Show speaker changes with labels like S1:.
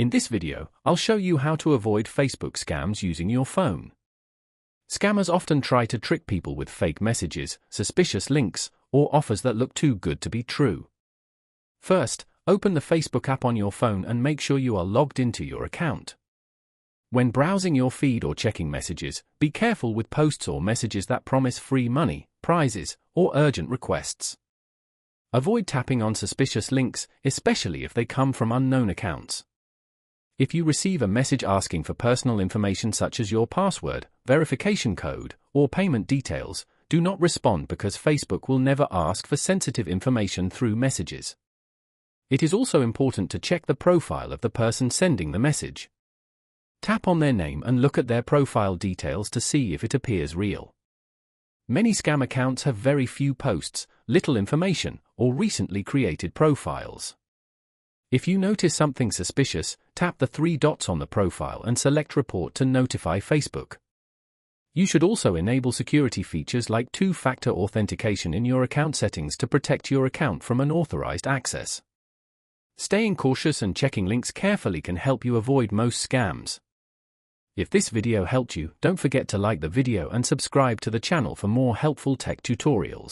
S1: In this video, I'll show you how to avoid Facebook scams using your phone. Scammers often try to trick people with fake messages, suspicious links, or offers that look too good to be true. First, open the Facebook app on your phone and make sure you are logged into your account. When browsing your feed or checking messages, be careful with posts or messages that promise free money, prizes, or urgent requests. Avoid tapping on suspicious links, especially if they come from unknown accounts. If you receive a message asking for personal information such as your password, verification code, or payment details, do not respond because Facebook will never ask for sensitive information through messages. It is also important to check the profile of the person sending the message. Tap on their name and look at their profile details to see if it appears real. Many scam accounts have very few posts, little information, or recently created profiles. If you notice something suspicious, tap the three dots on the profile and select Report to notify Facebook. You should also enable security features like two-factor authentication in your account settings to protect your account from unauthorized access. Staying cautious and checking links carefully can help you avoid most scams. If this video helped you, don't forget to like the video and subscribe to the channel for more helpful tech tutorials.